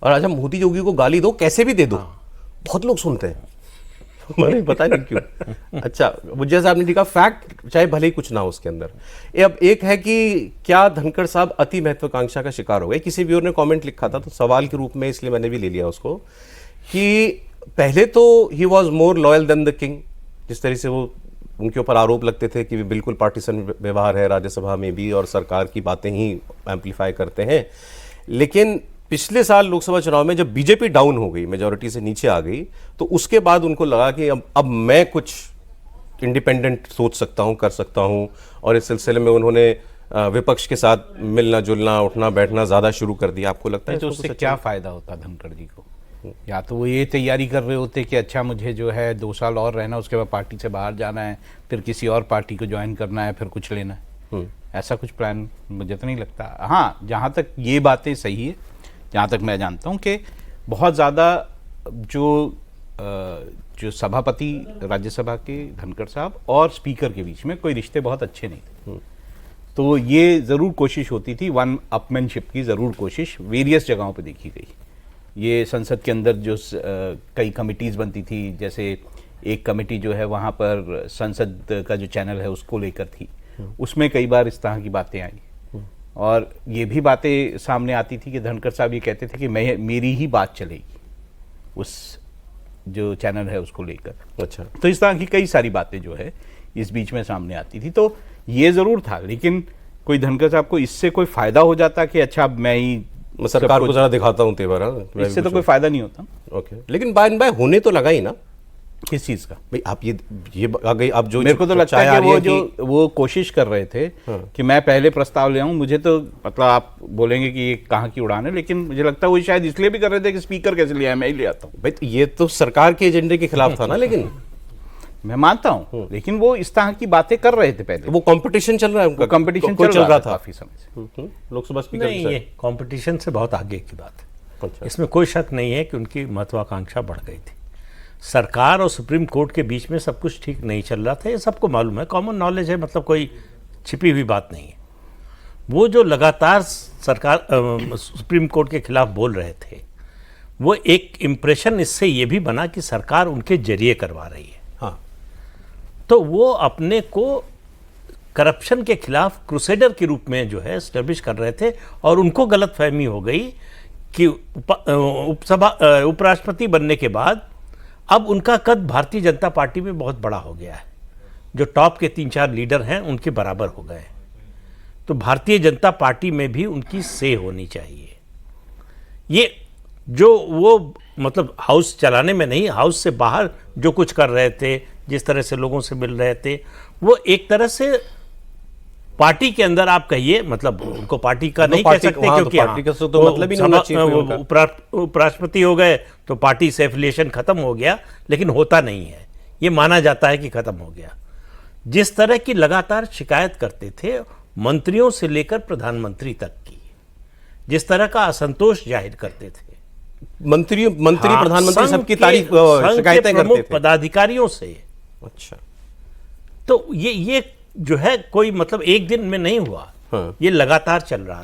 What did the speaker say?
और अच्छा मोदी योगी को गाली दो, कैसे भी दे दो, बहुत लोग सुनते हैं। मैंने पता नहीं क्यों। अच्छा, मुझे साहब ने लिखा फैक्ट चाहे भले ही कुछ ना हो उसके अंदर। अब एक है कि क्या धनखड़ साहब अति महत्वाकांक्षा का शिकार हो गए। किसी व्यूअर ने कमेंट लिखा था तो सवाल के रूप में, इसलिए मैंने भी ले लिया उसको, कि पहले तो he was more loyal than the king, जिस तरह से वो उनके ऊपर आरोप लगते थे कि बिल्कुल पार्टीसन व्यवहार है राज्यसभा में भी और सरकार की बातें ही एम्पलीफाई करते हैं। लेकिन पिछले साल लोकसभा चुनाव में जब बीजेपी डाउन हो गई, मेजॉरिटी से नीचे आ गई, तो उसके बाद उनको लगा कि अब मैं कुछ इंडिपेंडेंट सोच सकता हूं, कर सकता हूं, और इस सिलसिले में उन्होंने विपक्ष के साथ मिलना जुलना, उठना बैठना ज्यादा शुरू कर दिया। आपको लगता है तो उससे क्या फायदा होता धनखड़ जी को? या तो वो ये तैयारी कर रहे होते कि अच्छा मुझे जो है 2 साल और रहना, उसके बाद पार्टी से बाहर जाना है, फिर किसी और पार्टी को ज्वाइन करना है, फिर कुछ लेना है, ऐसा कुछ प्लान मुझे तो नहीं लगता। हाँ, जहाँ तक ये बातें सही है, जहाँ तक मैं जानता हूँ कि बहुत ज़्यादा जो सभापति राज्यसभा के धनखड़ साहब और स्पीकर के बीच में कोई रिश्ते बहुत अच्छे नहीं थे। तो ये ज़रूर कोशिश होती थी, वन अपमैनशिप की ज़रूर कोशिश वेरियस जगहों पे देखी गई। ये संसद के अंदर जो कई कमिटीज़ बनती थी, जैसे एक कमेटी जो है वहाँ पर संसद का जो चैनल है उसको लेकर थी, उसमें कई बार इस तरह की बातें आई, और ये भी बातें सामने आती थी कि धनखड़ साहब ये कहते थे कि मेरी ही बात चलेगी उस जो चैनल है उसको लेकर। अच्छा, तो इस तरह की कई सारी बातें जो है इस बीच में सामने आती थी। तो ये ज़रूर था, लेकिन कोई धनखड़ साहब को इससे कोई फ़ायदा हो जाता कि अच्छा मैं ही सरकार को जरा दिखाता हूँ तेवर, इससे तो कोई फायदा नहीं होता। ओके, लेकिन बाय बाय होने तो लगा ही ना किस चीज का भाई? आप ये आ गई, आप जो मेरे को तो लगता है कि वो कोशिश कर रहे थे कि मैं पहले प्रस्ताव ले आऊं। मुझे तो मतलब आप बोलेंगे कि ये कहाँ की उड़ान है, लेकिन मुझे लगता है वो शायद इसलिए भी कर रहे थे कि स्पीकर कैसे लिया, मैं ही ले आता हूँ। भाई तो ये तो सरकार के एजेंडे के खिलाफ था ना। लेकिन मैं मानता हूँ, लेकिन वो इस तरह की बातें कर रहे थे पहले। वो कंपटीशन चल रहा है, उनका कंपटीशन चल रहा था काफी समय से लोकसभा स्पीकर। नहीं, ये कंपटीशन से बहुत आगे की बात है। अच्छा। इसमें कोई शक नहीं है कि उनकी महत्वाकांक्षा बढ़ गई थी। सरकार और सुप्रीम कोर्ट के बीच में सब कुछ ठीक नहीं चल रहा था, ये सबको मालूम है, कॉमन नॉलेज है, मतलब कोई छिपी हुई बात नहीं है। वो जो लगातार सरकार सुप्रीम कोर्ट के खिलाफ बोल रहे थे, वो एक इम्प्रेशन इससे ये भी बना कि सरकार उनके जरिए करवा रही है। हाँ, तो वो अपने को करप्शन के खिलाफ क्रूसेडर के रूप में जो है एस्टेब्लिश कर रहे थे, और उनको गलतफहमी हो गई कि उपराष्ट्रपति बनने के बाद अब उनका कद भारतीय जनता पार्टी में बहुत बड़ा हो गया है, जो टॉप के 3-4 लीडर हैं उनके बराबर हो गए। तो भारतीय जनता पार्टी में भी उनकी से होनी चाहिए। ये जो वो मतलब हाउस चलाने में नहीं, हाउस से बाहर जो कुछ कर रहे थे, जिस तरह से लोगों से मिल रहे थे, वो एक तरह से पार्टी के अंदर आप कहिए, मतलब उनको पार्टी का नहीं कह सकते, क्योंकि पार्टी का तो मतलब ही नहीं चाहिए। उपराष्ट्रपति हो गए तो पार्टी से एफिलिएशन खत्म हो गया, लेकिन होता नहीं है, ये माना जाता है कि खत्म हो गया। जिस तरह की लगातार शिकायत करते थे मंत्रियों से लेकर प्रधानमंत्री तक की, जिस तरह का असंतोष जाहिर करते थे मंत्री प्रधानमंत्री सबकी तारीफ शिकायतें करते थे पदाधिकारियों से। अच्छा, तो ये जो है कोई मतलब एक दिन में नहीं हुआ। हाँ। ये लगातार चल रहा